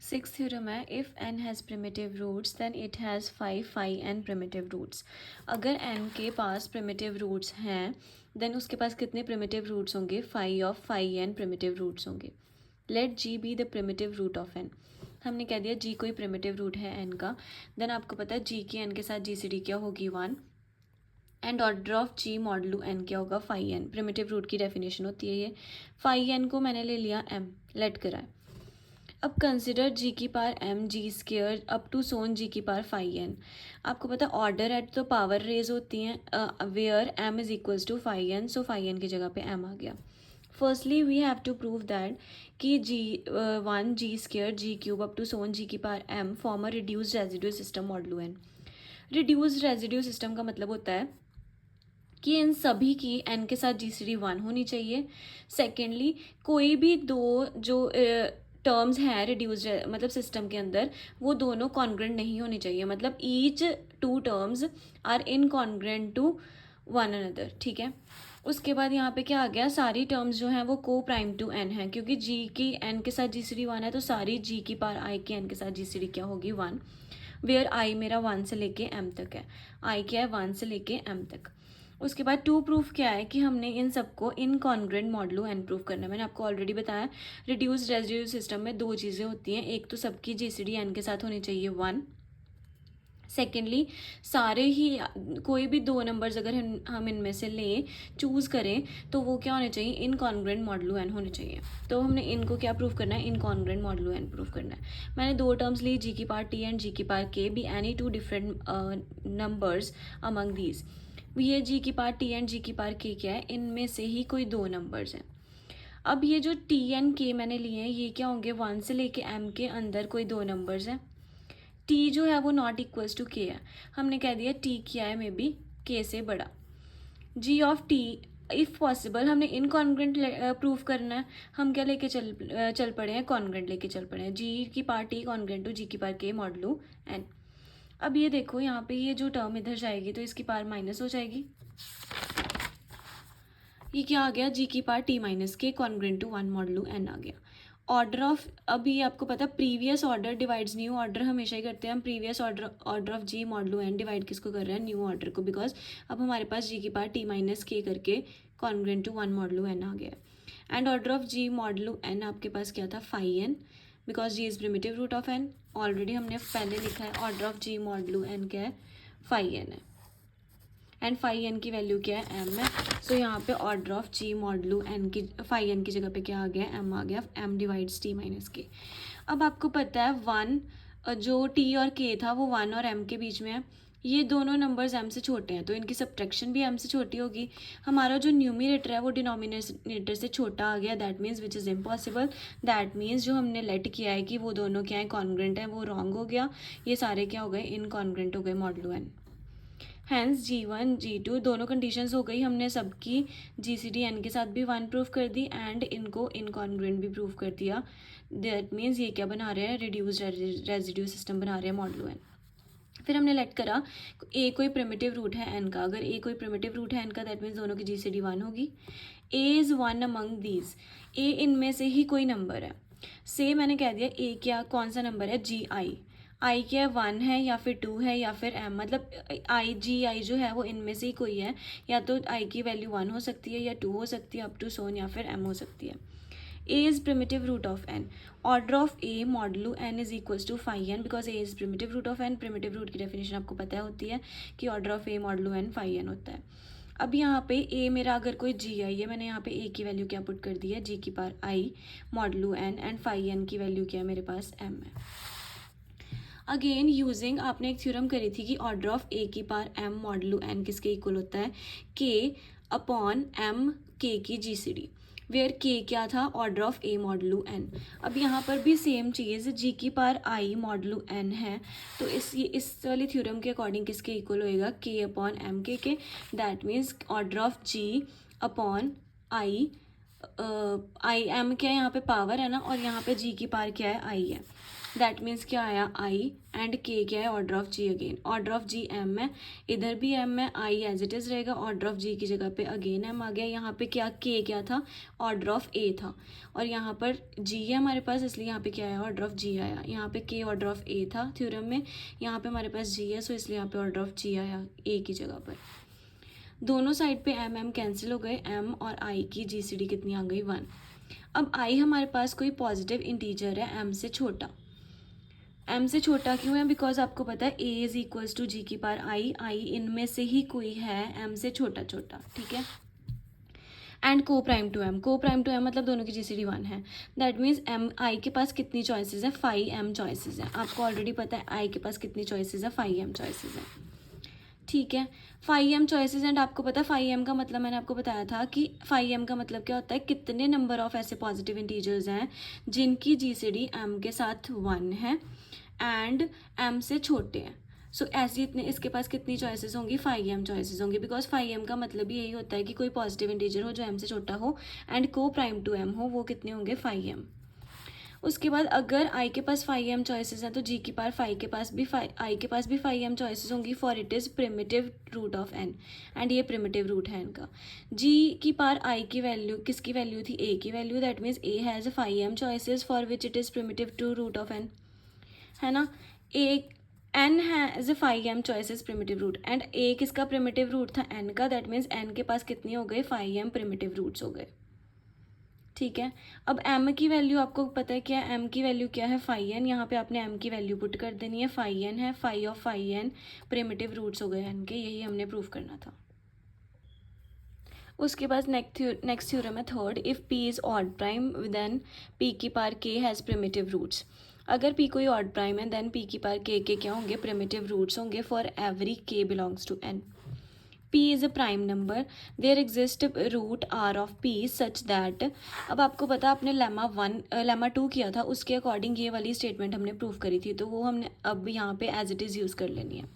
Six theorem है, if n has primitive roots then it has five phi n primitive roots. अगर n के पास primitive roots हैं then उसके पास कितने प्रिमिटिव रूट्स होंगे? Phi of phi n primitive roots होंगे। Let g be the primitive root of n। हमने कह दिया g कोई प्रिमिटिव रूट है n का, देन आपको पता है g की n के साथ GCD क्या होगी? 1। And order of g modulo n क्या होगा? Phi n। प्रिमिटिव रूट की डेफिनेशन होती है ये। फाई n को मैंने ले लिया m, लेट करा है। अब कंसिडर जी की power M G square up to so on G की पावर फाई एन। आपको पता है ऑर्डर एट तो पावर रेज होती हैं where M is equals to phi N, so phi N की जगह पे एम आ गया। Firstly we have to prove that कि G one G square G cube up to so on G की power M form a reduced residue system modulo N. Reduced residue system का मतलब होता है कि इन सभी की n के साथ GCD 1 होनी चाहिए। सेकेंडली कोई भी दो जो टर्म्स हैं रिड्यूस्ड मतलब सिस्टम के अंदर, वो दोनों कॉन्ग्रेंट नहीं होनी चाहिए, मतलब each two terms are incongruent to one another. ठीक है, उसके बाद यहाँ पे क्या आ गया? सारी टर्म्स जो हैं वो को प्राइम टू n है, क्योंकि g की n के साथ GCD 1 है तो सारी g की पावर i की n के साथ GCD क्या होगी? 1। वेयर i मेरा 1 से लेके m तक है। i क्या है? 1 से लेके m तक। उसके बाद टू प्रूफ क्या है कि हमने इन सबको इनकॉन्ग्रेंट मॉडलो एन प्रूफ करना है। मैंने आपको ऑलरेडी बताया रिड्यूस्ड रेजिड्यू सिस्टम में दो चीज़ें होती हैं, एक तो सबकी जीसीडी एन के साथ होनी चाहिए 1। सेकेंडली सारे ही कोई भी दो नंबर्स अगर हम इनमें से लें चूज़ करें तो वो क्या होने चाहिए? इनकॉन्ग्रेंट मॉडलो एन होने चाहिए। तो हमने इनको क्या प्रूफ करना है? इनकॉन्ग्रेंट मॉडलो एन प्रूफ करना है। मैंने दो टर्म्स ली, जी की पावर टी एंड जी की पावर के, be any two different numbers among these. ये जी की पावर टी एंड जी की पावर के क्या है? इनमें से ही कोई दो नंबर्स हैं। अब ये जो टी एंड के मैंने लिए हैं ये क्या होंगे? 1 से लेके एम के अंदर कोई दो नंबर्स हैं। टी जो है वो नॉट इक्वल्स टू के है, हमने कह दिया टी क्या है? मे बी के से बड़ा। जी ऑफ टी इफ़ पॉसिबल हमने इनकॉन्ग्रेंट प्रूफ करना है, हम क्या लेके चल पड़े हैं? कॉन्ग्रेंट लेके चल पड़े हैं। जी की पावर टी कॉन्ग्रेंट टू जी की पावर के मॉडलू एन। अब ये देखो यहाँ पे ये जो टर्म इधर जाएगी तो इसकी पावर माइनस हो जाएगी। ये क्या आ गया? जी की power T minus K congruent to 1 modulo N आ गया। ऑर्डर ऑफ, अभी आपको पता previous order divides new order, हमेशा ही करते हैं हम। Previous order of G modulo N divide किसको कर रहे हैं? न्यू ऑर्डर को, बिकॉज अब हमारे पास जी की पावर टी माइनस के करके कॉन्ग्रेंट टू 1 मॉडलू एन आ गया। And order of G modulo N आपके पास क्या था? Phi N, because G is primitive root of N. Already हमने पहले लिखा है order of G modulo N क्या है? फाई एन है। एंड फाई एन की वैल्यू क्या है? एम है। सो यहाँ पे order of G modulo N की फाई एन की जगह पे क्या आ गया? एम आ गया। एम डिवाइड्स टी माइनस के। अब आपको पता है 1 जो टी और के था वो 1 और एम के बीच में है। ये दोनों नंबर्स एम से छोटे हैं तो इनकी सब्ट्रैक्शन भी एम से छोटी होगी। हमारा जो न्यूमिनेटर है वो डिनोमिनेटर से छोटा आ गया, that means which is impossible. That means जो हमने लेट किया है कि वो दोनों क्या है? कॉन्ग्रेंट है, वो रॉन्ग हो गया। ये सारे क्या हो गए? इनकॉन्ग्रेंट हो गए मॉडलू एन। हैंस G1 G2 दोनों कंडीशंस हो गई, हमने सबकी GCD एन के साथ भी 1 प्रूफ कर दी एंड इनको इनकॉन्ग्रुएंट भी प्रूफ कर दिया। दैट मीन्स ये क्या बना रहे हैं? रिड्यूस्ड रेजिड्यू सिस्टम बना रहे हैं मॉडलू एन। फिर हमने लेट करा ए कोई प्रिमिटिव रूट है एन का, अगर ए कोई प्रिमिटिव रूट है एन का दैट मीन्स दोनों की GCD 1 होगी। ए इज़ 1 अमंग दीज, ए इनमें से ही कोई नंबर है। से मैंने कह दिया ए क्या कौन सा नंबर है? आई क्या है? 1 है या फिर 2 है या फिर एम, मतलब आई जो है वो इनमें से ही कोई है, या तो आई की वैल्यू 1 हो सकती है या 2 हो सकती है अप टू सोन, या फिर एम हो सकती है। A is primitive root of n. Order of A मॉडलू n is equals to phi n because A is primitive root of n. primitive root की डेफिनेशन आपको पता होती है कि order of A मॉडलू n phi n होता है। अब यहाँ पे A मेरा अगर कोई G आई है, मैंने यहाँ पे A की वैल्यू क्या पुट कर दी है? G की power I modulo n and phi n की वैल्यू क्या है मेरे पास? M है। अगेन यूजिंग, आपने एक थ्योरम करी थी कि ऑर्डर ऑफ A की पावर m मॉडलू n किसके इक्वल होता है? K अपॉन m K की GCD, वेयर के क्या था? Order of A modulo N. अब यहाँ पर भी सेम चीज़ जी की पावर आई मॉडलू एन है, तो इस वाली थ्योरम के अकॉर्डिंग किसके इक्वल होएगा? K upon m k. That means order of g upon i i m क्या है यहाँ पे पावर है ना, और यहाँ पे जी की पावर क्या है आई है। दैट मीन्स क्या आया आई, एंड के क्या है order of g again, order of g m है, इधर भी एम है, आई एज इट इज़ रहेगा, ऑर्डर ऑफ जी की जगह पे अगेन एम आ गया। यहाँ पे क्या के क्या था, ऑर्डर ऑफ ए था, और यहाँ पर जी है हमारे पास, इसलिए यहाँ पे क्या आया ऑर्डर ऑफ जी आया। यहाँ पे के ऑर्डर ऑफ ए था थ्योरम में, यहाँ पे हमारे पास जी है, सो इसलिए यहाँ पे ऑर्डर ऑफ जी आया ए की जगह पर। दोनों साइड पे एम एम कैंसिल हो गए, एम और आई की जीसीडी कितनी आ गई 1। अब आई हमारे पास कोई पॉजिटिव इंटीजर है एम से छोटा। एम से छोटा क्यों है, बिकॉज आपको पता है ए इज इक्वल्स टू जी की पावर आई, आई इनमें से ही कोई है एम से छोटा छोटा, ठीक है। एंड को प्राइम टू एम, को प्राइम टू एम मतलब दोनों की जीसीडी 1 है। दैट मीन्स एम आई के पास कितनी चॉइसेस है, 5m चॉइसेस हैं। आपको ऑलरेडी पता है आई के पास कितनी चॉइसेस है, 5m चॉइसेस हैं, ठीक है। 5m चॉइसेस, एंड आपको पता है 5m का मतलब मैंने आपको बताया था कि 5m का मतलब क्या होता है, कितने नंबर ऑफ ऐसे पॉजिटिव इंटीजर्स हैं जिनकी जीसीडी m के साथ 1 है एंड m से छोटे हैं। सो ऐसे इतने इसके पास कितनी चॉइसेस होंगी, 5m चॉइसेस होंगी, बिकॉज 5m का मतलब ही यही होता है कि कोई पॉजिटिव इंटीजर हो जो m से छोटा हो एंड को प्राइम टू m हो, वो कितने होंगे 5m। उसके बाद अगर आई के पास 5m चॉइसेस हैं तो जी की पावर 5 के पास भी आई के पास भी 5m चॉइसेस होंगी, for it is primitive root of n, and ये प्रिमिटिव रूट है इनका। जी की पावर आई की वैल्यू किसकी वैल्यू थी, ए की value, that means A has 5m choices for which it is primitive to root of n, है ना। A N has 5m choices primitive root, and A किसका प्रिमिटिव रूट था, N का, that means N के पास कितने हो गए 5m प्रिमिटिव रूट्स हो गए, ठीक है। अब m की वैल्यू आपको पता है क्या है, m की वैल्यू क्या है 5n, यहाँ पे आपने m की वैल्यू पुट कर देनी है, 5n है, 5 ऑफ 5n प्रिमिटिव रूट्स हो गए n के, यही हमने प्रूव करना था। उसके बाद नेक्स्ट थ्योरम है third, if p is odd prime then p की power k has primitive roots. अगर p कोई ऑड प्राइम है देन p की पावर k के क्या होंगे, प्रिमिटिव रूट्स होंगे for every k belongs to n। p is a prime number, there exist root r of p such that, अब आपको पता आपने लेमा 2 किया था, उसके अकॉर्डिंग ये वाली स्टेटमेंट हमने प्रूव करी थी, तो वो हमने अब यहाँ पे एज इट इज़ यूज़ कर लेनी है।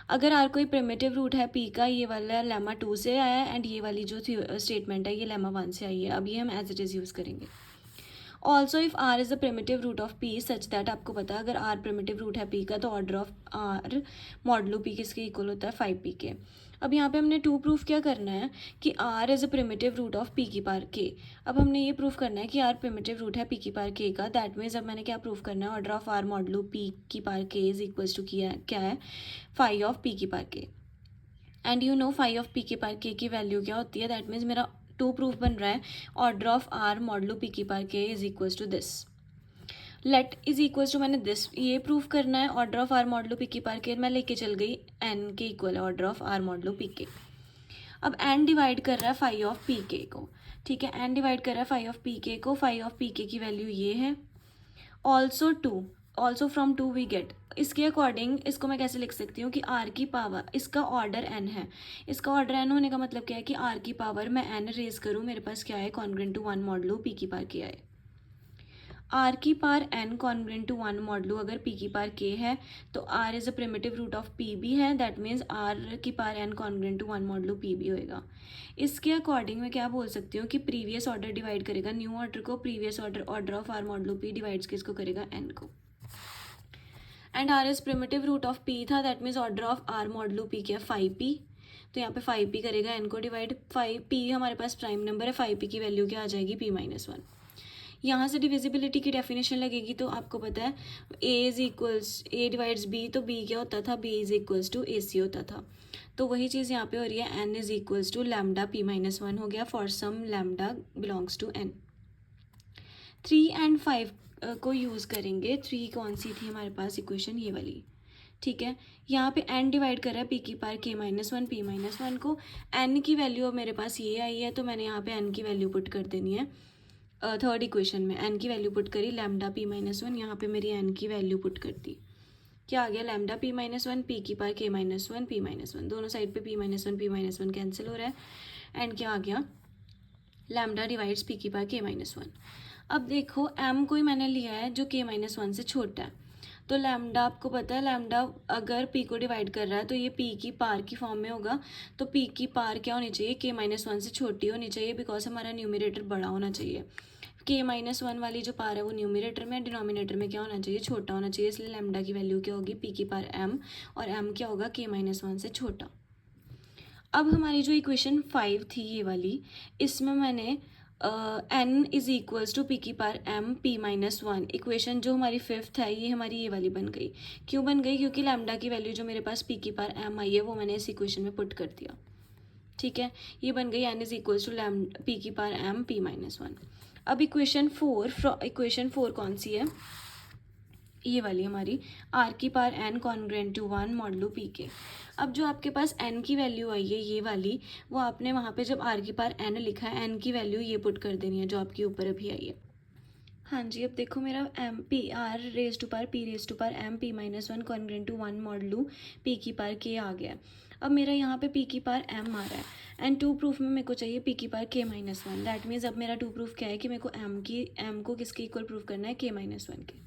अगर r कोई प्रिमिटिव रूट है p का, ये वाला लेमा 2 से आया है एंड ये वाली जो स्टेटमेंट है ये लेमा 1 से आई है, अब ये हम एज इट इज़ यूज़ करेंगे। Also if r is the primitive root of p such that, आपको पता है अगर r प्रिमिटिव रूट है p का तो order of r modulo p किसके इक्वल होता है 5p के। अब यहाँ पे हमने 2 प्रूफ क्या करना है कि r is a primitive root of p की पावर k। अब हमने ये प्रूफ करना है कि r प्रिमिटिव रूट है p की पावर k का, दैट मीन्स अब मैंने क्या प्रूफ करना है, order of r modulo p की power k is equals to क्या है 5 ऑफ p की power k, and you know 5 of p की पावर k की वैल्यू क्या होती है, दैट मीन्स मेरा 2 प्रूफ बन रहा है, order of r modulo p की power k is equals to this. Let is equals to मैंने दिस ये प्रूफ करना है, order of are modulo p की पावर के मैं लेके चल गई एन के इक्वल है order of are modulo p k. अब एन डिवाइड कर रहा है 5 ऑफ पी के को, ठीक है, एन डिवाइड कर रहा है 5 ऑफ पी के को, 5 ऑफ पी के की वैल्यू ये है, also 2, also from 2 we get, इसके अकॉर्डिंग इसको मैं कैसे लिख सकती हूँ कि आर की पावर, इसका ऑर्डर एन है, इसका ऑर्डर एन होने का मतलब क्या है कि आर की पावर मैं एन रेज करूँ, मेरे पास क्या है कॉन्ग्रुएंट टू 1 मॉडलो पी की पावर के आए। आर की power n congruent to 1 modulo अगर पी की पावर के है तो r is a primitive root of p भी है, दैट मीन्स आर की power n congruent to 1 modulo p भी होएगा। इसके अकॉर्डिंग मैं क्या बोल सकती हूँ कि प्रीवियस ऑर्डर डिवाइड करेगा न्यू ऑर्डर को, previous order order of are modulo P divides किसको करेगा एन को, and R is primitive root of P था, that means order of are modulo P क्या 5p, तो यहाँ पे 5p करेगा एन को डिवाइड, 5p हमारे पास प्राइम नंबर है, 5p की वैल्यू क्या आ जाएगी p-1। यहाँ से डिविजिबिलिटी की डेफिनेशन लगेगी, तो आपको पता है a is equals a divides b, तो b क्या होता था, b is equals to ac होता था, तो वही चीज़ यहाँ पे हो रही है, n is equals to lambda p-1 हो गया for some lambda belongs to n। 3 and 5 को यूज़ करेंगे, 3 कौन सी थी हमारे पास इक्वेशन, ये वाली, ठीक है। यहाँ पे n डिवाइड कर रहा है p की पावर k-1 p-1 को, n की वैल्यू अब मेरे पास ये आई है, तो मैंने यहाँ पे n की वैल्यू पुट कर देनी है थर्ड इक्वेशन में, n की वैल्यू पुट करी लैम्डा p-1, यहाँ पे मेरी n की वैल्यू पुट कर दी, क्या आ गया लैम्डा p-1 p की पावर k-1 p-1, दोनों साइड पे p-1 कैंसिल हो रहा है, एंड क्या आ गया लैम्डा डिवाइड्स p की पावर k-1। अब देखो m कोई मैंने लिया है जो k-1 से छोटा है, तो लैम्डा आपको पता है, लैम्डा अगर पी को डिवाइड कर रहा है तो ये पी की पार की फॉर्म में होगा। तो पी की पार क्या होनी चाहिए, k-1 से छोटी होनी चाहिए, बिकॉज हमारा न्यूमरेटर बड़ा होना चाहिए। k-1 वाली जो पार है वो न्यूमरेटर में, डिनोमिनेटर में क्या होना चाहिए, छोटा होना चाहिए। इसलिए लैम्डा की वैल्यू क्या होगी, पी की पार m, और m क्या होगा, k-1 से छोटा। अब हमारी जो इक्वेशन 5 थी ये वाली, इसमें मैंने n is equals to p की पार m p-1, इक्वेशन जो हमारी 5th है ये हमारी ये वाली बन गई। क्यों बन गई, क्योंकि लैम्डा की वैल्यू जो मेरे पास पी की पार m आई है वो मैंने इस इक्वेशन में पुट कर दिया। ठीक है, ये बन गई n is equals to p की पार m p-1। अब इक्वेशन 4 कौन सी है, ये वाली हमारी, r की पार n congruent to 1 modulo p k. अब जो आपके पास n की वैल्यू आई है ये वाली, वो आपने वहाँ पे जब r की पार n लिखा है, n की वैल्यू ये पुट कर देनी है जो आपके ऊपर अभी आई है। हाँ जी, अब देखो मेरा m p r raise to पार m p-1 congruent to 1 modulo p की पार k आ गया। अब मेरा यहाँ पे p की पार m आ रहा है, एंड टू प्रूफ में मेरे को चाहिए p की पार k-1। दैट मीन्स अब मेरा टू प्रूफ क्या है कि मेरे को m को किसके इक्वल प्रूफ करना है, k-1 के।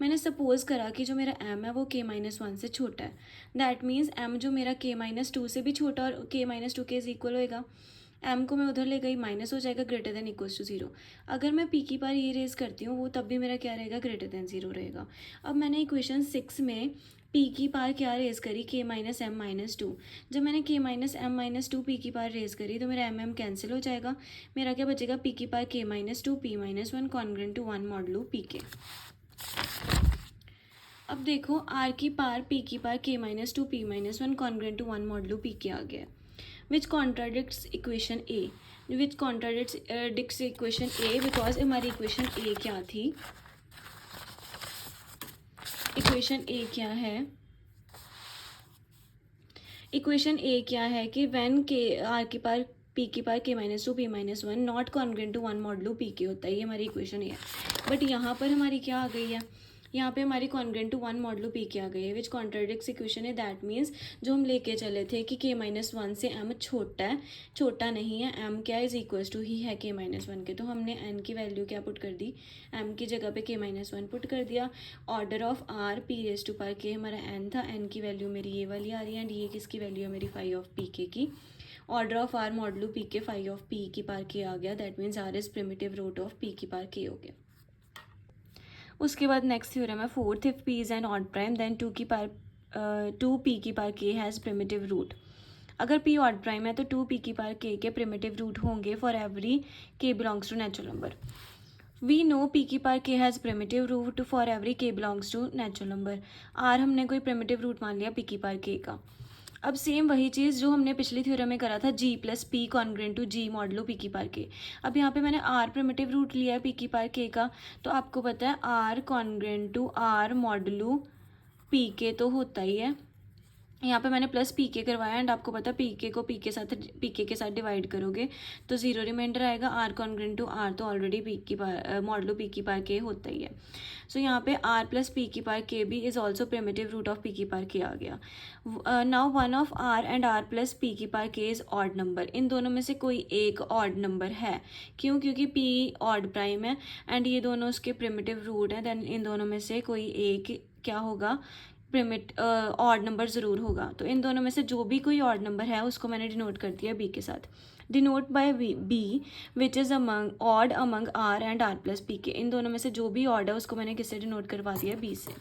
मैंने सपोज करा कि जो मेरा m है वो k-1 से छोटा है। दैट मीन्स m जो मेरा k-2 से भी छोटा और k-2 के इज इक्वल होएगा। m को मैं उधर ले गई, माइनस हो जाएगा, ग्रेटर देन इक्वल्स टू 0। अगर मैं p की पार ये रेज करती हूँ वो तब भी मेरा क्या रहेगा, ग्रेटर देन 0 रहेगा। अब मैंने इक्वेशन 6 में p की पार क्या रेज करी, k-m-2। जब मैंने k-m-2 p की पार रेज करी तो मेरा m कैंसिल हो जाएगा। मेरा क्या बचेगा, p की पार k-2 p-1 congruent to 1 modulo p के। अब देखो r की पार p की पार k-2 p-1 congruent to 1 modulo p के आ गया, which contradicts equation a, which contradicts equation a, because हमारी इक्वेशन a क्या थी, इक्वेशन a क्या है, इक्वेशन a क्या है कि व्हेन k r की पार p की पार k-2 p-1 not congruent to 1 modulo p k होता है, ये हमारी इक्वेशन है। बट यहाँ पर हमारी क्या आ गई है, यहाँ पे हमारी कॉन्ग्रुएंट टू 1 मॉडलो p के आ गई है, विच कॉन्ट्राडिक्ट्स इक्वेशन है। दैट मीन्स जो हम लेके चले थे कि k-1 से m छोटा है, छोटा नहीं है, m क्या इज इक्वल्स टू ही है k-1 के। तो हमने n की वैल्यू क्या पुट कर दी, m की जगह पे k-1 पुट कर दिया। Order of r p raise to power k हमारा n था, n की वैल्यू मेरी ये वाली आ रही है, एंड ये किसकी वैल्यू है मेरी फाई ऑफ पी के की। Order of r modulo p के फाई ऑफ p की पावर k आ गया। That means r is primitive root of p की पावर k हो गया। उसके बाद नेक्स्ट थ्योरम है 4th, if p is an odd prime then 2 p की power k has primitive root. अगर p ऑड प्राइम है तो 2 p की power k k primitive root होंगे for every k belongs to natural number. We know p की power k has primitive root for every k belongs to natural number. r हमने कोई primitive root मान लिया p की power k का। अब same वही चीज़ जो हमने पिछली थ्योरम में करा था, g plus p congruent to g modulo p की पावर k। अब यहाँ पे मैंने r प्रिमिटिव रूट लिया है p की पावर k का, तो आपको पता है r congruent to r modulo p के तो होता ही है। यहाँ पे मैंने प्लस पी के करवाया, एंड आपको पता है पी के को पी के साथ डिवाइड करोगे तो 0 रिमाइंडर आएगा। आर कॉन्ग्रुएंट टू आर तो ऑलरेडी पी की पावर मॉडलो पी की पावर के होता ही है। सो यहाँ पे आर प्लस पी की पावर के भी is also primitive root of p की पावर के आ गया। Now one of r and r plus p की power k is odd number. इन दोनों में से कोई एक ऑड नंबर है, क्यों, क्योंकि पी ऑड प्राइम है एंड ये दोनों उसके प्रिमिटिव रूट हैं। देन इन दोनों में से कोई एक क्या होगा, ऑड नंबर ज़रूर होगा। तो इन दोनों में से जो भी कोई ऑड नंबर है उसको मैंने डिनोट कर दिया बी के साथ। Denote by b which is among odd among r and r plus p k. इन दोनों में से जो भी ऑड है उसको मैंने किससे डिनोट करवा दिया, बी से।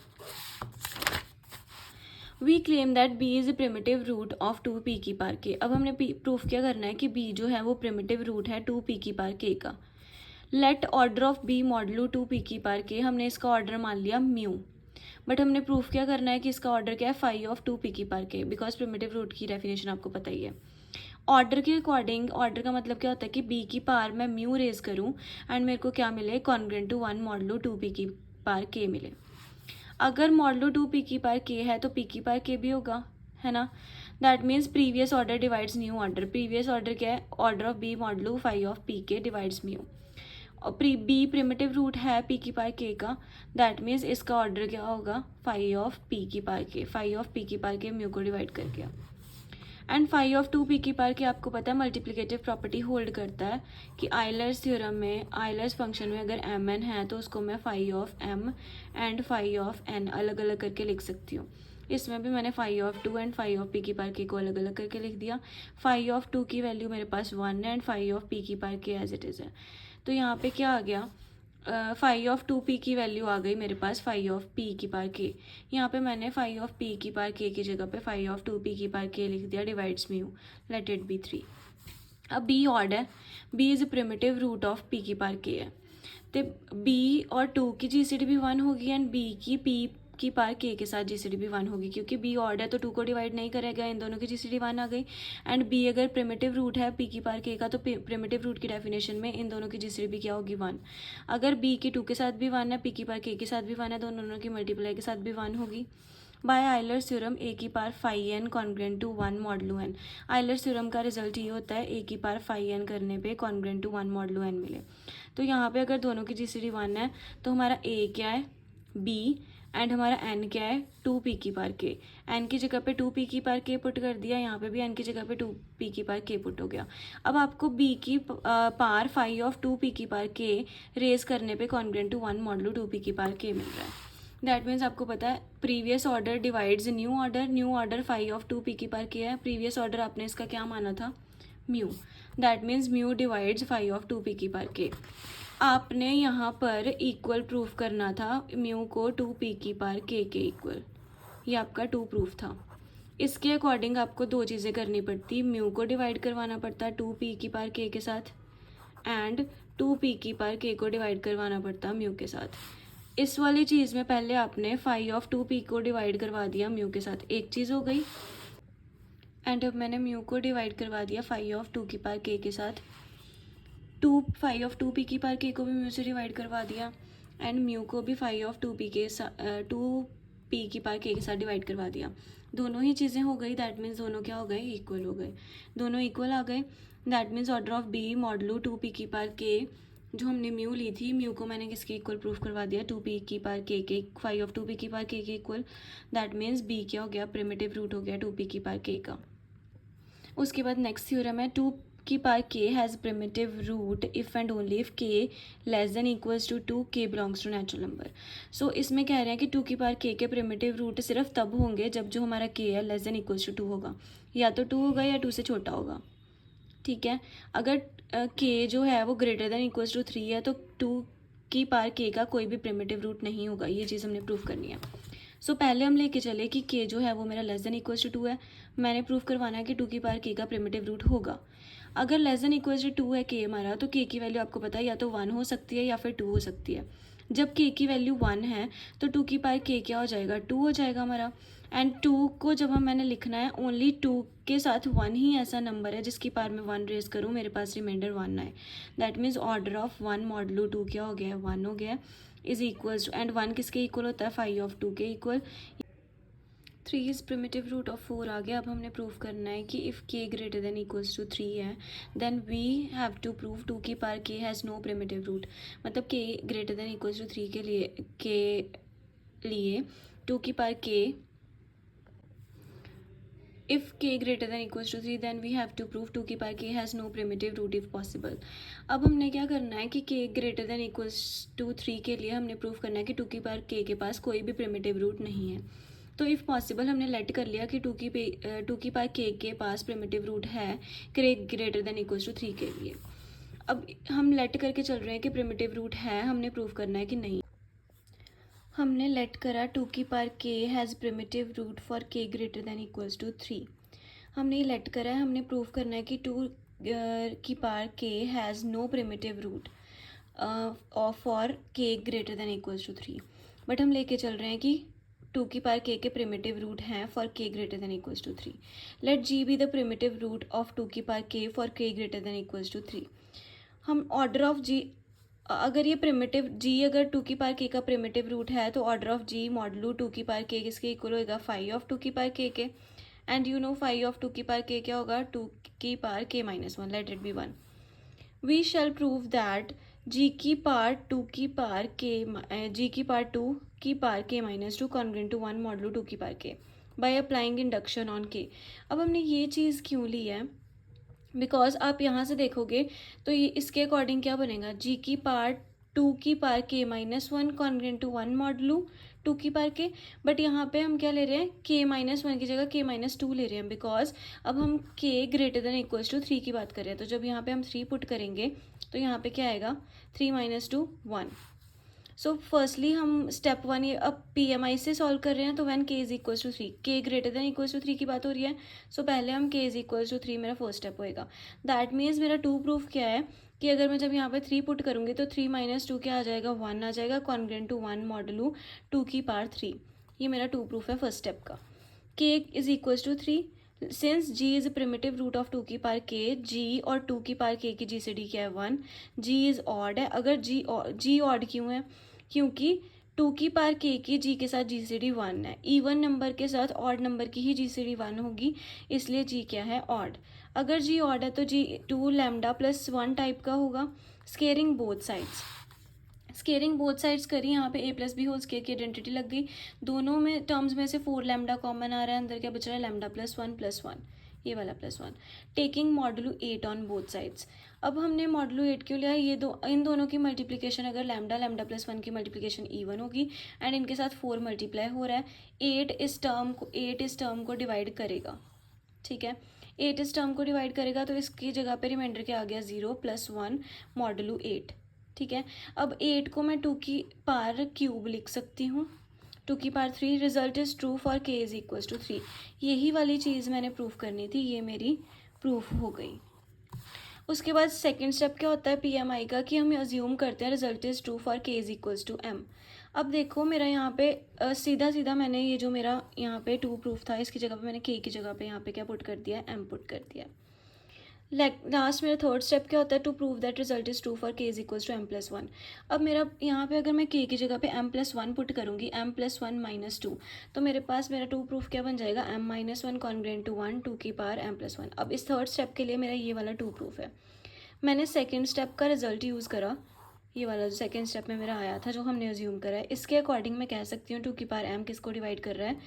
We claim that b is primitive root of 2 p की पावर के। अब हमने प्रूफ क्या करना है कि बी जो है वो प्रिमिटिव रूट है 2 पी की पावर के का। Let order of b modulo 2 p की पावर के, हमने इसका ऑर्डर मान लिया म्यू, बट हमने प्रूफ क्या करना है कि इसका ऑर्डर क्या है, फाई ऑफ 2 पी की पावर के, बिकॉज प्रिमिटिव रूट की डेफिनेशन आपको पता ही है। ऑर्डर के अकॉर्डिंग, ऑर्डर का मतलब क्या होता है कि बी की पावर मैं म्यू रेज करूं एंड मेरे को क्या मिले, कॉन्ग्रुएंट टू 1 मॉडलो 2 पी की पावर के मिले। अगर मॉडलो 2 पी की पावर के है तो पी की पावर के भी होगा, है ना। That means previous order divides new order. Previous order क्या है, order of b modulo phi of p k divides mu. और बी प्रिमिटिव रूट है पी की पावर के का, दैट मीन्स इसका ऑर्डर क्या होगा, फाई ऑफ पी की power k, phi of p की पावर के म्यू को डिवाइड कर गया। And phi of two p की पार के आपको पता है मल्टीप्लिकेटिव प्रॉपर्टी होल्ड करता है कि आयलर्स थ्योरम में आयलर्स फंक्शन में अगर एम एन है तो उसको मैं phi of m and phi of n अलग अलग करके लिख सकती हूँ। इसमें भी मैंने phi of two and phi of p की पार के को अलग अलग करके लिख दिया। फाई ऑफ टू की वैल्यू मेरे पास 1 है एंड फाई ऑफ पी की पार के एज इट इज़ है। तो यहाँ पे क्या आ गया, फाई ऑफ टू पी की वैल्यू आ गई मेरे पास फाई ऑफ पी की पार के। यहाँ पे मैंने फाई ऑफ पी की पार के की जगह पे फाई ऑफ टू पी की पार के लिख दिया, divides mu, let it be 3। अब बी ऑड है, b is primitive root of p की पार के है, तो बी और टू की जीसीडी भी 1 होगी एंड बी की पी की पार के के साथ जीसीडी भी 1 होगी, क्योंकि बी ऑड है तो 2 को डिवाइड नहीं करेगा, इन दोनों की जीसीडी 1 आ गई। एंड बी अगर प्रिमिटिव रूट है पी की पार के का तो प्रिमिटिव रूट की डेफिनेशन में इन दोनों की जीसीडी भी क्या होगी 1। अगर बी की 2 के साथ भी 1 है, पी की पार के साथ भी 1 है, दोनों की मल्टीप्लाई के साथ भी 1 होगी। बाय आयलर्स थ्योरम ए की power phi N congruent to 1 modulo N. Euler's theorem का रिजल्ट ये होता है ए की पार फाई एन करने पे कॉन्ग्रेंट टू 1 मॉडलू एन मिले। तो यहाँ पे अगर दोनों की जीसीडी 1 है तो हमारा ए क्या है, बी, एंड हमारा एन क्या है, 2 पी की पार के। एन की जगह पे 2 पी की पार के पुट कर दिया, यहाँ पे भी एन की जगह पे 2 पी की पार के पुट हो गया। अब आपको बी की पार फाई ऑफ 2 पी की पार के रेज करने पे कॉन्ग्रेंट टू 1 मॉडलू 2 पी की पार के मिल रहा है। दैट मीन्स आपको पता है previous order divides new order phi of 2 p की पार के है। प्रीवियस ऑर्डर आपने इसका क्या माना था, mu, that means mu divides phi of 2 p की पार के। आपने यहाँ पर इक्वल प्रूफ करना था म्यू को 2 पी की पार के इक्वल, ये आपका 2 प्रूफ था। इसके अकॉर्डिंग आपको 2 चीज़ें करनी पड़ती, म्यू को डिवाइड करवाना पड़ता 2 पी की पार के साथ एंड 2 पी की पार के को डिवाइड करवाना पड़ता म्यू के साथ। इस वाली चीज़ में पहले आपने फाई ऑफ 2 पी को डिवाइड करवा दिया म्यू के साथ, एक चीज़ हो गई। एंड अब मैंने म्यू को डिवाइड करवा दिया फाई ऑफ 2 की पार के साथ, 2 फाई ऑफ 2 पी की पार के को भी म्यू से डिवाइड करवा दिया एंड म्यू को भी फाई ऑफ 2 पी के 2 पी की पार के साथ डिवाइड करवा दिया। दोनों ही चीज़ें हो गई, दैट मीन्स दोनों क्या हो गए, इक्वल हो गए, दोनों इक्वल आ गए। That means order of b modulo 2 p की पार के, जो हमने म्यू ली थी, म्यू को मैंने किसके इक्वल प्रूफ करवा दिया, 2 पी की पार के फाई ऑफ 2 पी की पार के इक्वल। दैट मीन्स बी क्या हो गया, प्रिमिटिव रूट हो गया 2 पी की पार के का। उसके बाद नेक्स्ट थ्योरम है 2 की पार के has primitive root if and only if k less than equals to 2 k belongs to natural number. So इसमें कह रहे हैं कि 2 की पार के प्रिमिटिव रूट सिर्फ तब होंगे जब जो हमारा के है लेस देन इक्वल्स टू 2 होगा, या तो 2 होगा या 2 से छोटा होगा, ठीक है। अगर के जो है वो ग्रेटर देन इक्वल्स टू 3 है तो 2 की पार के का कोई भी प्रिमिटिव रूट नहीं होगा, ये चीज़ हमने प्रूफ करनी है। सो पहले हम लेके चले कि के जो है वो मेरा लेस देन इक्वल्स टू 2 है, मैंने प्रूफ करवाना है कि 2 की पार के का प्रिमिटिव रूट होगा। अगर लेस देन इक्वल्स टू 2 है के हमारा, तो के की वैल्यू आपको पता है या तो 1 हो सकती है या फिर 2 हो सकती है। जब के की वैल्यू 1 है तो 2 की पार के क्या हो जाएगा, 2 हो जाएगा मैंने। एंड 2 को जब मैंने लिखना है ओनली 2 के साथ 1 ही ऐसा नंबर है जिसकी पार में 1 रेज करूँ मेरे पास रिमाइंडर 1 आए। दैट मीन्स ऑर्डर ऑफ 1 मॉडलू 2 क्या हो गया है, 1 हो गया, इज इक्वल्स टू, एंड 1 किसके इक्वल होता है, phi of 2 k equal. 3 is primitive root of 4 आ गया। अब हमने प्रूव करना है कि if k greater than equals to 3 है then we have to prove 2 की पार के हैज़ नो प्रिमिटिव रूट। मतलब के ग्रेटर देन इक्वल्स टू 3 के लिए 2 की पार k, if k greater than equals to 3 then we have to prove 2 की पार के has no primitive root if possible. अब हमने क्या करना है कि के ग्रेटर देन इक्वल्स टू 3 के लिए हमने प्रूव करना है कि 2 की पार के पास कोई भी प्रिमिटिव रूट नहीं है। तो इफ़ पॉसिबल हमने लेट कर लिया कि 2 की पार के पास प्रिमिटिव रूट है के ग्रेटर देन इक्वल्स टू 3 के लिए। अब हम लेट करके चल रहे हैं कि प्रिमिटिव रूट है, हमने प्रूव करना है कि नहीं। हमने लेट करा 2 की पार के has primitive root for k greater than equals to 3। हमने ये लेट करा है, हमने प्रूव करना है कि 2 की पार के has no primitive root for k greater than equals to 3। But हम लेके चल रहे हैं कि 2 की पार के प्रिमिटिव रूट हैं for k greater than equals to 3। Let g be the primitive root of 2 की पार के for k greater than equals to 3। हम ऑर्डर ऑफ जी, अगर ये प्रिमिटिव जी अगर 2 की पार के का प्रिमिटिव रूट है तो ऑर्डर ऑफ जी मॉडलू 2 की पार के किसके इक्वल होगा, फाई ऑफ 2 की पार k and you know phi of 2 की पार के क्या होगा, 2 की पार के minus 1, let it be 1। We shall prove that g की पार 2 की पार के माइनस 2 कॉन्ग्रेंट टू 1 मॉडलू 2 की पार के बाय अप्लाइंग इंडक्शन ऑन के। अब हमने ये चीज़ क्यों ली है, बिकॉज आप यहाँ से देखोगे तो ये इसके अकॉर्डिंग क्या बनेगा, जी की पावर 2 की पावर के माइनस 1 कॉन्ग्रेंट टू 1 मॉडलू 2 की पावर के। बट यहाँ पे हम क्या ले रहे हैं, के माइनस 1 की जगह के माइनस 2 ले रहे हैं, बिकॉज अब हम के ग्रेटर देन इक्वल्स टू 3 की बात कर रहे हैं। तो जब यहाँ पे हम 3 पुट करेंगे तो यहाँ पे क्या आएगा, 3 माइनस 2 1। सो फर्स्टली हम स्टेप 1 ये अब PMI से सॉल्व कर रहे हैं, तो व्हेन के इज इक्वल्स टू 3, के ग्रेटर देन इक्वल्स टू 3 की बात हो रही है। सो पहले हम के इज इक्वल्स टू 3 मेरा फर्स्ट स्टेप होएगा। दैट मीन्स मेरा 2 प्रूफ क्या है कि अगर मैं जब यहाँ पे 3 पुट करूँगी तो 3 माइनस 2 क्या आ जाएगा, 1 आ जाएगा, कॉन्ग्रेंट टू 1 मॉडलू 2 की पावर 3। ये मेरा 2 प्रूफ है फर्स्ट स्टेप का। K is equals to 3, since g is primitive root of 2 की पावर के, जी और 2 की पावर के की GCD क्या है 1, जी इज ऑड है। अगर जी ऑड क्यों है, क्योंकि 2 की पावर के की जी के साथ GCD 1 है, इवन नंबर के साथ ऑड नंबर की ही GCD 1 होगी, इसलिए जी क्या है ऑड। अगर जी ऑड है तो जी 2 लैम्डा प्लस 1 टाइप का होगा। Squaring both sides, squaring both sides करी, यहाँ पे a plus b whole square की आइडेंटिटी लग गई। दोनों में टर्म्स में से 4 लैम्डा कॉमन आ रहा है, अंदर क्या बच रहा है, लैम्डा प्लस 1 ये वाला +1। Taking modulo 8 on both sides. अब हमने मॉडुलो 8 क्यों लिया, ये इन दोनों की मल्टीप्लिकेशन अगर लैम्डा प्लस 1 की मल्टीप्लिकेशन इवन होगी एंड इनके साथ 4 मल्टीप्लाई हो रहा है, 8 इस टर्म को डिवाइड करेगा, ठीक है। 8 इस टर्म को डिवाइड करेगा तो इसकी जगह पे रिमाइंडर क्या आ गया, 0 + 1 मॉडुलो 8, ठीक है। अब 8 को मैं 2 की पावर क्यूब लिख सकती हूँ, 2 की power 3। Result is true for k is equals to 3। यही वाली चीज़ मैंने प्रूफ करनी थी, ये मेरी प्रूफ हो गई। उसके बाद सेकंड स्टेप क्या होता है PMI का, कि हम अज्यूम करते हैं result is true for k is equals to m। अब देखो मेरा यहाँ पे सीधा सीधा मैंने ये जो मेरा यहाँ पे 2 प्रूफ था, इसकी जगह पे मैंने के की जगह पे यहाँ पे क्या पुट कर दिया है, m पुट कर दिया है। लास्ट मेरा थर्ड स्टेप क्या होता है, to prove that result is true for k is equals to m+1। अब मेरा यहाँ पे अगर मैं के की जगह पे m+1 पुट करूँगी, m+1 - 2, तो मेरे पास मेरा 2 प्रूफ क्या बन जाएगा, m-1 कॉन्ग्रेंट टू 1 2 की पावर m+1। अब इस थर्ड स्टेप के लिए मेरा ये वाला 2 प्रूफ है। मैंने सेकेंड स्टेप का रिजल्ट यूज़ करा, ये वाला जो सेकेंड स्टेप में मेरा आया था जो हमने अज्यूम करा है, इसके अकॉर्डिंग मैं कह सकती हूँ 2 की पावर m किसको डिवाइड कर रहा है,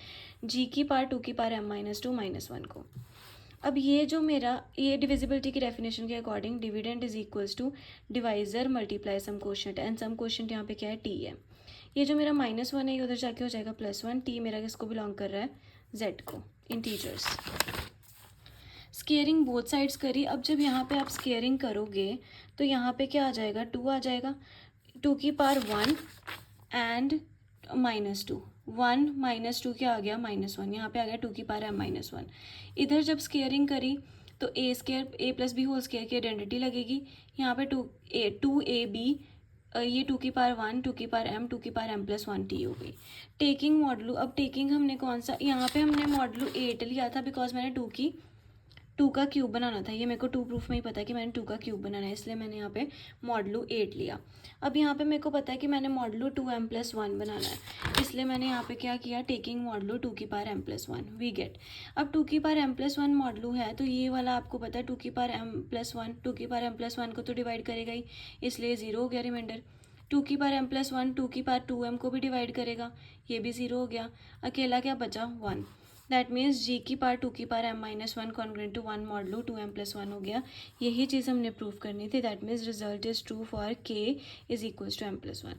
g की पावर 2 की पावर m-2 -1 को। अब ये जो मेरा ये डिविजिबिलिटी की डेफिनेशन के according dividend is equals to divisor multiply some quotient, and some quotient यहाँ पे क्या है, t है। ये जो मेरा -1 है ये उधर जाके हो जाएगा +1, t मेरा किसको बिलोंग कर रहा है, z को, इंटीजर्स। स्केयरिंग बोथ साइड्स करी। अब जब यहाँ पे आप स्केयरिंग करोगे तो यहाँ पे क्या आ जाएगा, 2 आ जाएगा, 2 की पावर 1 एंड -2, 1 -2 क्या आ गया, -1, यहाँ पे आ गया 2 की पावर m-1। इधर जब स्केयरिंग करी तो a plus b whole square की आइडेंटिटी लगेगी, यहाँ पे 2ab, ये 2 की पावर 1 2 की पावर m 2 की पावर m+1 t हो गई। टेकिंग मॉडुलो, अब टेकिंग हमने कौन सा, यहाँ पे हमने मॉडुलो 8 लिया था बिकॉज मैंने 2 का क्यूब बनाना था, ये मेरे को 2 प्रूफ में ही पता है कि मैंने 2 का क्यूब बनाना है, इसलिए मैंने यहाँ पे मॉडुलो 8 लिया। अब यहाँ पे मेरे को पता है कि मैंने मॉडुलो 2m+1 बनाना है, इसलिए मैंने यहाँ पे क्या किया, टेकिंग मॉडुलो 2 की पावर m+1 वी गेट। अब 2 की पावर m+1 मॉडुलो है तो ये वाला आपको पता है 2 की पावर m+1 2 की पावर m+1 को तो डिवाइड करेगा ही, इसलिए 0 हो गया रिमाइंडर। 2 की पावर m+1 2 की पावर 2m को भी डिवाइड करेगा, ये भी 0 हो गया, अकेला क्या बचा, 1। दैट मीन्स जी की पावर 2 की power m-1 congruent to 1 modulo 2m+1 हो गया। यही चीज़ हमने प्रूव करनी थी। That means result is true for k is equals to m+1।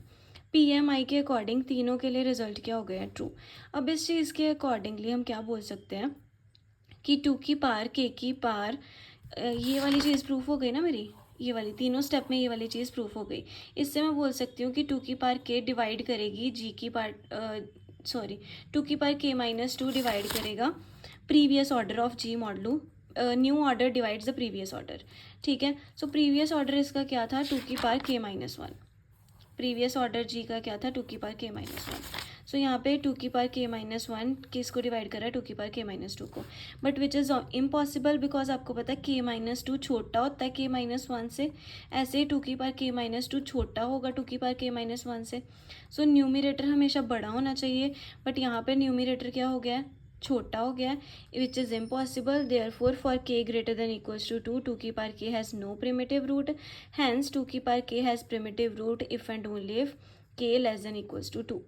PMI के अकॉर्डिंग तीनों के लिए रिजल्ट क्या हो गया, ट्रू। अब इस चीज़ के अकॉर्डिंगली हम क्या बोल सकते हैं कि 2 की पावर के की पावर, ये वाली चीज़ प्रूफ हो गई ना मेरी, ये वाली तीनों स्टेप में ये वाली चीज़ प्रूफ हो गई। इससे मैं बोल सकती हूँ कि 2 की पावर के डिवाइड करेगी जी की पावर 2 की पावर k-2 डिवाइड करेगा previous order of g modulo, new order divides the previous order, ठीक है। सो प्रीवियस ऑर्डर इसका क्या था, 2 की पावर k-1, प्रीवियस ऑर्डर जी का क्या था, 2 की पावर k-1। सो यहाँ पे 2 की पावर k-1 किसको डिवाइड कर रहा है, 2 की पावर k-2 को, but which is impossible because आपको पता है k-2 छोटा होता है k-1 से, ऐसे ही 2 की पावर k-2 छोटा होगा 2 की पावर k-1 से। सो न्यूमिरेटर हमेशा बड़ा होना चाहिए, बट यहाँ पे न्यूमिरेटर क्या हो गया है, छोटा हो गया है, which is impossible. Therefore for k greater than equals to 2 की power k has no primitive root, hence 2 की power k has primitive root if and only if k less than equals to 2।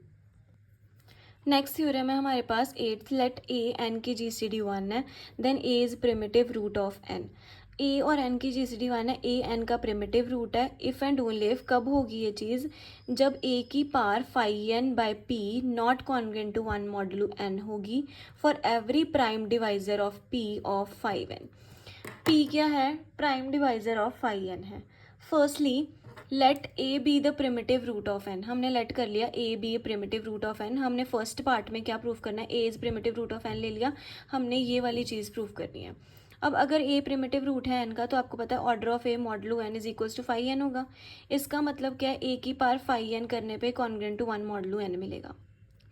Next theorem है हमारे पास 8th, let a n की GCD 1 है, then a is primitive root of n. A और n की GCD 1 है, a n का primitive root है। इफ़ एंड ओनली इफ कब होगी ये चीज़, जब ए की power phi n by p not congruent to 1 modulo n होगी for every prime divisor of p of 5n। P क्या है, prime divisor of phi N है। Firstly let a be the primitive root of n, हमने let कर लिया a be primitive root of n. हमने first part में क्या prove करना है, ए is primitive root of n ले लिया, हमने ये वाली चीज़ प्रूव करनी है। अब अगर ए प्रिमिटिव रूट है एन का, तो आपको पता है order of a modulo n is equals to phi n होगा। इसका मतलब क्या है, ए की पावर फाई एन करने पे कॉन्ग्रुएंट टू 1 मॉडुलो एन मिलेगा।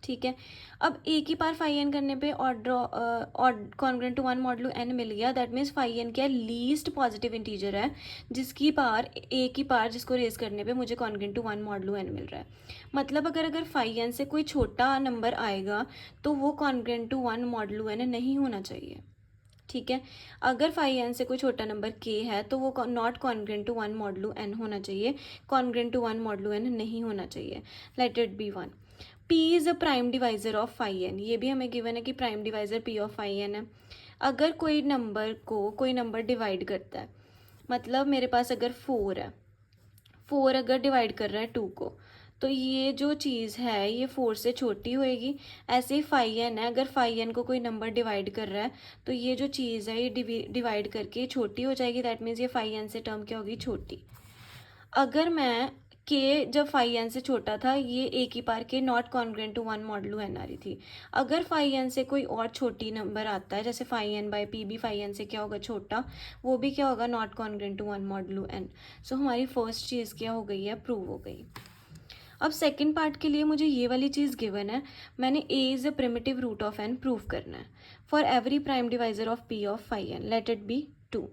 ठीक है, अब ए की पावर फाई एन करने पे order congruent to 1 modulo n मिल गया। दैट मीन्स फाई एन क्या है, लीस्ट पॉजिटिव इंटीजर है जिसकी पावर ए की पावर जिसको रेज करने पे मुझे कॉन्ग्रुएंट टू 1 मॉडुलो एन मिल रहा है। मतलब अगर फाई एन से कोई छोटा नंबर आएगा तो वो कॉन्ग्रुएंट टू 1 मॉडुलो एन नहीं होना चाहिए। ठीक है, अगर फाई एन से कोई छोटा नंबर के है तो वो not congruent to 1 modulo n होना चाहिए, कॉन्ग्रुएंट टू 1 मॉडुलो एन नहीं होना चाहिए। Let it be 1। P is a prime divisor of phi n, ये भी हमें गिवन है कि prime divisor p of phi N है। अगर कोई नंबर डिवाइड करता है, मतलब मेरे पास अगर 4 है, 4 अगर डिवाइड कर रहा है 2 को, तो ये जो चीज़ है ये 4 से छोटी होएगी। ऐसे ही फाई एन है, अगर फाई एन को कोई नंबर डिवाइड कर रहा है तो ये जो चीज़ है ये डिवाइड करके छोटी हो जाएगी। दैट मीन्स ये फाई एन से टर्म क्या होगी, छोटी। अगर मैं के जब फाई एन से छोटा था, ये ए की power k not congruent to 1 modulo n आ रही थी। अगर फाई एन से कोई और छोटी नंबर आता है, जैसे फाई एन बाई पी भी फाई एन से क्या होगा, छोटा, वो भी क्या होगा, not congruent to 1 modulo n. So हमारी फर्स्ट चीज़ क्या हो गई है, प्रूव हो गई। अब सेकेंड पार्ट के लिए मुझे ये वाली चीज़ गिवन है, मैंने a is a primitive root of n prove करना है for every prime divisor of p of phi n, let it be 2।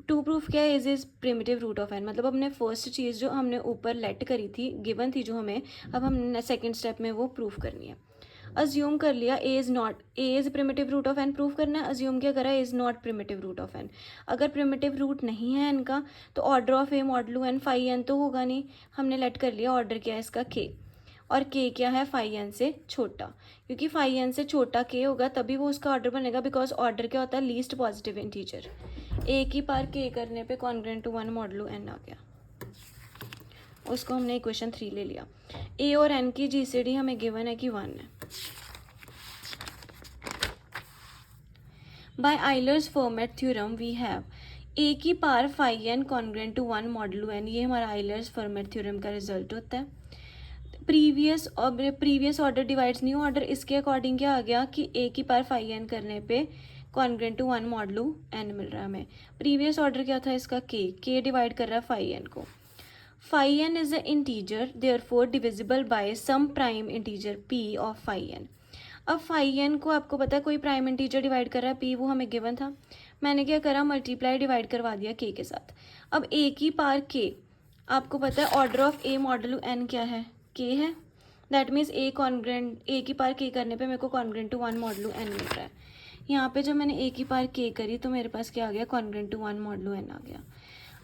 To proof क्या है, is primitive root of n. मतलब हमने फर्स्ट चीज़ जो हमने ऊपर लेट करी थी, गिवन थी जो हमें, अब हमने सेकंड स्टेप में वो प्रूफ करनी है। अज्यूम कर लिया a is primitive root of n proof करना है। अज्यूम क्या करा, a is not primitive root of n. अगर प्रिमिटिव रूट नहीं है एन का तो order of a modulo n phi n तो होगा नहीं। हमने लेट कर लिया, ऑर्डर क्या है इसका, के, और के क्या है, फाई एन से छोटा। क्योंकि फाई एन से छोटा के होगा तभी वो उसका ऑर्डर बनेगा, बिकॉज ऑर्डर क्या होता है, लीस्ट पॉजिटिव इंटीजर। ए की पावर के करने पे कॉन्ग्रुएंट टू 1 मॉडुलो एन आ गया, उसको हमने इक्वेशन 3 ले लिया। ए और एन की जीसीडी हमें गिवन है कि 1 है। By Euler's Fermat theorem we have a की power phi n congruent to 1 modulo n, ये हमारा आइलर्स फॉर्मेट थ्योरम का रिजल्ट होता है। Previous order divides new order, इसके अकॉर्डिंग क्या आ गया कि ए की पावर फाई एन करने पे कॉन्ग्रुएंट टू 1 मॉडुलो एन मिल रहा है हमें। प्रीवियस ऑर्डर क्या था इसका, के डिवाइड कर रहा है फाई एन को। Phi n is a integer therefore divisible by some prime integer p of phi n. अब फाई एन को आपको पता है कोई प्राइम इंटीजर डिवाइड कर रहा है, पी वो हमें गिवन था। मैंने क्या करा, मल्टीप्लाई डिवाइड करवा दिया के साथ। अब ए की पावर के, आपको पता है order of a modulo n क्या है, के है। दैट मीन्स ए की पावर के करने पे मेरे को कॉन्ग्रुएंट टू 1 मॉडुलो एन मिल रहा है। यहाँ पे जब मैंने ए की पावर के करी तो मेरे पास क्या आ गया, कॉन्ग्रुएंट टू 1 मॉडुलो एन आ गया।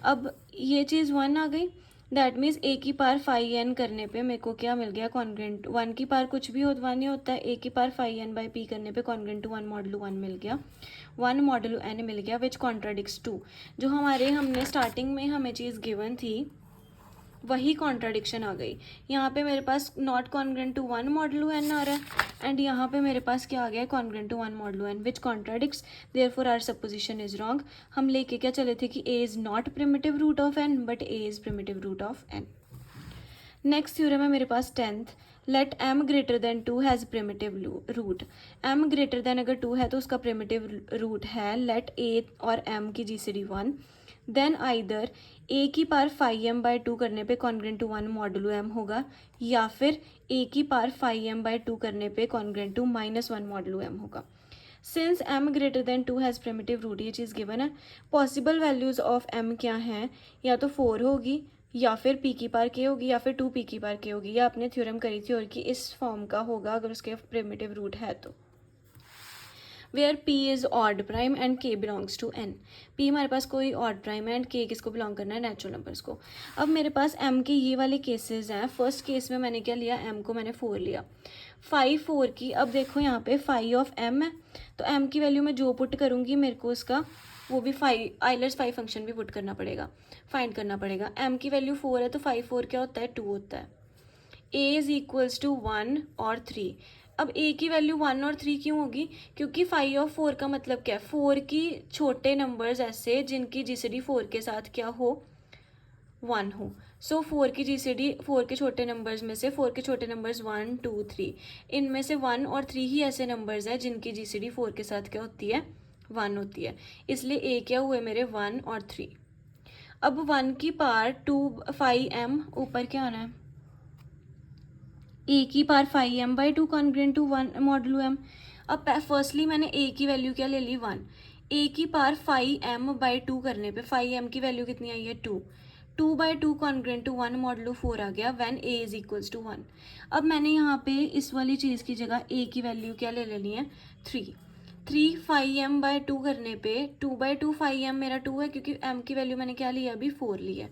अब ये चीज़ 1 आ गई। दैट मीन्स ए की पावर फाई एन करने पे मेरे को क्या मिल गया, कॉन्ग्रुएंट 1 की पावर कुछ भी 1 ही होता है। ए की power phi n by p करने पे कॉन्ग्रुएंट टू 1 मॉडुलो 1 मिल गया, 1 मॉडुलो एन मिल गया, विच कॉन्ट्राडिक्ट्स 2। जो हमने स्टार्टिंग में हमें चीज़ गिवन थी वही कॉन्ट्राडिक्शन आ गई। यहाँ पे मेरे पास not congruent to 1 modulo n आ रहा है, एंड यहाँ पे मेरे पास क्या आ गया है, congruent to 1 modulo n, which contradicts, therefore our supposition is wrong. हम लेके क्या चले थे कि a is not primitive root of n but a is primitive root of n. Next theorem है मेरे पास 10th, let m greater than 2 has primitive root. m greater than अगर 2 है तो उसका प्रिमिटिव रूट है, लेट a और m की जीसीडी 1, देन आइदर a की पावर फाई एम बाई 2 करने पे कॉन्ग्रुएंट टू 1 मॉडुलो m होगा, या फिर a की पावर फाई एम बाई 2 करने पे कॉन्ग्रुएंट टू -1 मॉडुलो m होगा। Since m greater than 2 has primitive root, ये चीज़ गिवन है। पॉसिबल वैल्यूज़ ऑफ m क्या हैं, या तो 4 होगी, या फिर p की पावर k होगी, या फिर 2p की पावर k होगी। या आपने थ्योरम करी थी और कि इस फॉर्म का होगा अगर उसके प्रिमिटिव रूट है तो। Where p is odd prime and k belongs to n. P हमारे पास कोई ऑड प्राइम है एंड के किसको बिलोंग करना है, नेचुरल नंबर्स को। अब मेरे पास एम के ये वाले केसेस हैं। फर्स्ट केस में मैंने क्या लिया, एम को मैंने 4 लिया, 5 4 की। अब देखो यहाँ पे फाई ऑफ एम है, तो एम की वैल्यू मैं जो पुट करूँगी मेरे को उसका वो भी आइलर्स 5 फंक्शन भी पुट करना पड़ेगा, फाइंड करना पड़ेगा। एम की वैल्यू 4 है तो 5 4 क्या होता है, 2 होता है। ए इज़ इक्वल्स टू 1 और 3। अब ए की वैल्यू 1 और 3 क्यों होगी, क्योंकि 5 ऑफ 4 का मतलब क्या है, 4 की छोटे नंबर्स ऐसे जिनकी जीसीडी 4 के साथ क्या हो, 1 हो। सो 4 की जीसीडी 4 के छोटे नंबर्स में से 4 के छोटे नंबर्स 1 2 3, इनमें से 1 और 3 ही ऐसे नंबर्स हैं जिनकी जीसीडी 4 के साथ क्या होती है, 1 होती है। इसलिए ए क्या हुए मेरे 1 और 3। अब 1 की पार 2 5 एम, ऊपर क्या आना है, ए की power 5 m by 2 congruent to 1 modulo m. अब फर्स्टली मैंने ए की वैल्यू क्या ले ली, 1। ए की पार 5 एम बाई 2 करने पे 5 एम की वैल्यू कितनी आई है, 2। 2 बाई 2 कॉन्ग्रेंट टू 1 मॉडुलो 4 आ गया when a is equals to 1। अब मैंने यहाँ पे इस वाली चीज़ की जगह ए की वैल्यू क्या ले लेनी है, 3। 3 5 एम बाई 2 करने पे 2 बाई 2 5 एम मेरा 2 है, क्योंकि एम की वैल्यू मैंने क्या लिया, अभी 4 ली है।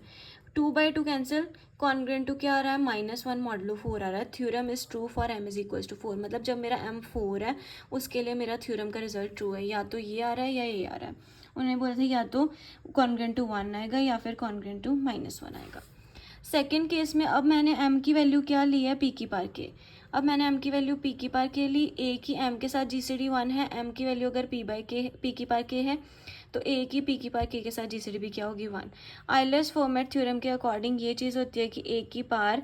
2 बाई 2 कैंसिल, कॉन्ग्रेंट टू क्या आ रहा है, -1 मॉडुलो 4 आ रहा है। Theorem is true for m is equals to 4। मतलब जब मेरा एम 4 है उसके लिए मेरा थ्योरम का रिजल्ट ट्रू है, या तो ये आ रहा है या ये आ रहा है। उन्होंने बोला था या तो कॉन्ग्रेंट टू 1 आएगा या फिर कॉन्ग्रेंट टू -1 आएगा। सेकेंड केस में अब मैंने एम की वैल्यू क्या ली है, पी की पार के। अब मैंने एम की वैल्यू पी की पार के ली, ए की एम के साथ जीसीडी 1 है, एम की वैल्यू अगर पी बाई के पी की पार के है तो ए की पी की पार के साथ जीसीडी भी क्या होगी, 1। आइलर्स फॉर्मेट थ्योरम के अकॉर्डिंग ये चीज़ होती है कि ए की पार,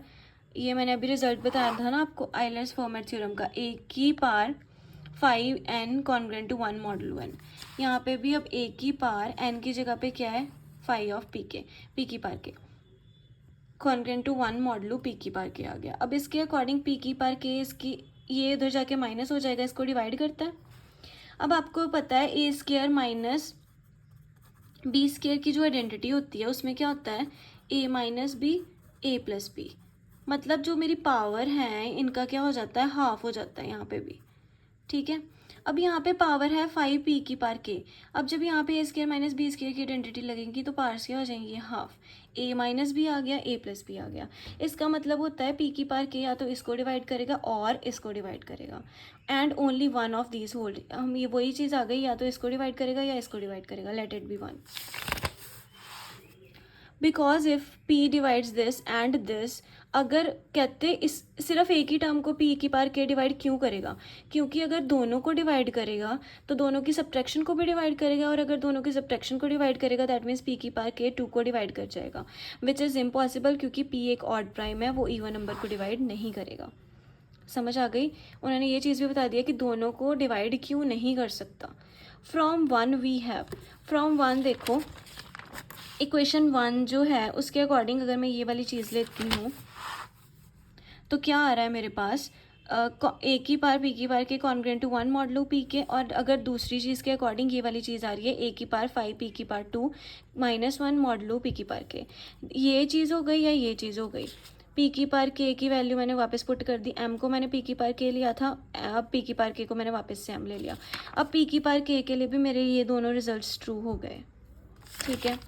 ये मैंने अभी रिजल्ट बताया था ना आपको आइलर्स फॉर्मेट थ्योरम का, ए की power 5n congruent to 1 modulo n। यहाँ पे भी अब ए की पार n की जगह पे क्या है, 5 ऑफ पी की पार के कॉन्ग्रेंट टू 1 मॉडुलो पी की पार के आ गया। अब इसके अकॉर्डिंग पी की पार के इसकी ये उधर जाके माइनस हो जाएगा, इसको डिवाइड करता है। अब आपको पता है ए स्क्वायर माइनस बी स्क्वायर की जो आइडेंटिटी होती है उसमें क्या होता है, ए माइनस बी ए प्लस बी। मतलब जो मेरी पावर है इनका क्या हो जाता है, हाफ हो जाता है यहाँ पे भी, ठीक है। अब यहाँ पे पावर है 5 पी की पार के। अब जब यहाँ पे ए स्क्वायर माइनस बी स्क्वायर की आइडेंटिटी लगेगी तो पार्स क्या हो जाएंगी, हाफ। ए माइनस बी आ गया, ए प्लस बी आ गया। इसका मतलब होता है पी की पार के या तो इसको डिवाइड करेगा और इसको डिवाइड करेगा, and only one of these hold. हम ये वही चीज़ आ गई, या तो इसको डिवाइड करेगा या इसको डिवाइड करेगा, late it be 1। Because if P divides this and this, अगर कहते इस सिर्फ एक ही टर्म को पी की पार के डिवाइड क्यों करेगा, क्योंकि अगर दोनों को डिवाइड करेगा तो दोनों की सब्ट्रैक्शन को भी डिवाइड करेगा, और अगर दोनों की सब्ट्रैक्शन को डिवाइड करेगा दैट मीन्स पी की पार के 2 को डिवाइड कर जाएगा, विच इज़ इम्पॉसिबल क्योंकि पी एक ऑड प्राइम है, वो इवन नंबर को डिवाइड नहीं करेगा। समझ आ गई। उन्होंने ये चीज़ भी बता दिया कि दोनों को डिवाइड क्यों नहीं कर सकता। फ्रॉम 1 वी हैव, फ्रॉम 1 देखो इक्वेशन 1 जो है उसके अकॉर्डिंग अगर मैं ये वाली चीज़ लेती हूँ तो क्या आ रहा है मेरे पास, ए की पार पी की पार के कॉन्ग्रेंट टू 1 मॉडुलो पी के, और अगर दूसरी चीज़ के अकॉर्डिंग ये वाली चीज़ आ रही है ए की पार 5 पी की पार 2 -1 मॉडुलो पी की पार के, ये चीज़ हो गई या ये चीज़ हो गई। पी की पार के की वैल्यू मैंने वापस पुट कर दी, एम को मैंने पी की पार के लिया था, अब पी की पार के को मैंने वापस से एम ले लिया। अब पी की पार के लिए भी मेरे ये दोनों रिजल्ट्स ट्रू हो गए, ठीक है।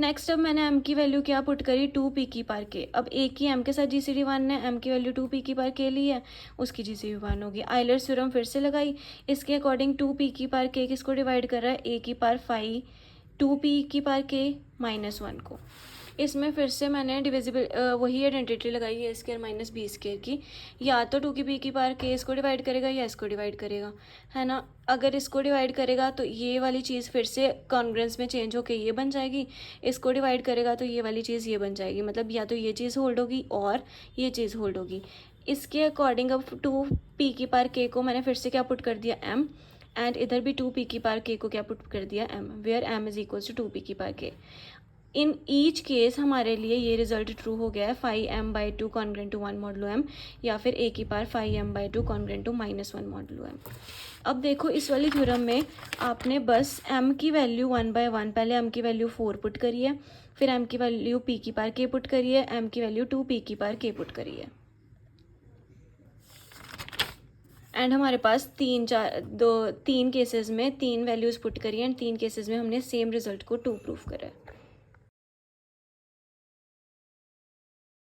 नेक्स्ट अब मैंने एम की वैल्यू क्या पुट करी, 2 पी की पार के। अब ए की एम के साथ जीसीडी 1 है, एम की वैल्यू 2 पी की पार के ली है, उसकी जीसीडी 1 होगी। आइलर्स थ्योरम फिर से लगाई, इसके अकॉर्डिंग 2 पी की पार के किसको डिवाइड कर रहा है, ए की पार 5 2 पी की पार के -1 को। इसमें फिर से मैंने डिविजिबल वही आइडेंटिटी लगाई है ए स्क्वायर माइनस बी स्क्वायर की, या तो 2 की पी की पार के इसको डिवाइड करेगा या इसको डिवाइड करेगा, है ना। अगर इसको डिवाइड करेगा तो ये वाली चीज़ फिर से कॉन्ग्रेंस में चेंज होके ये बन जाएगी, इसको डिवाइड करेगा तो ये वाली चीज़ ये बन जाएगी, मतलब या तो ये चीज़ होल्ड होगी और ये चीज़ होल्ड होगी। इसके अकॉर्डिंग अब 2 पी की पार के को मैंने फिर से क्या पुट कर दिया, एम, एंड इधर भी 2 पी की पार के को क्या पुट कर दिया, m, where M is equals to 2 p की पार के। इन ईच केस हमारे लिए ये रिजल्ट ट्रू हो गया है, 5m/2 congruent to 1 modulo m, या फिर ए की power 5m/2 congruent to -1 modulo m। अब देखो इस वाली थ्योरम में आपने बस m की वैल्यू 1/1, पहले m की वैल्यू 4 पुट करी है, फिर m की वैल्यू p की पार k पुट करी है, m की वैल्यू 2 p की पार k पुट करी है, एंड हमारे पास तीन केसेस में 3 वैल्यूज़ पुट करी एंड 3 केसेस में हमने सेम रिजल्ट को 2 प्रूफ करा है।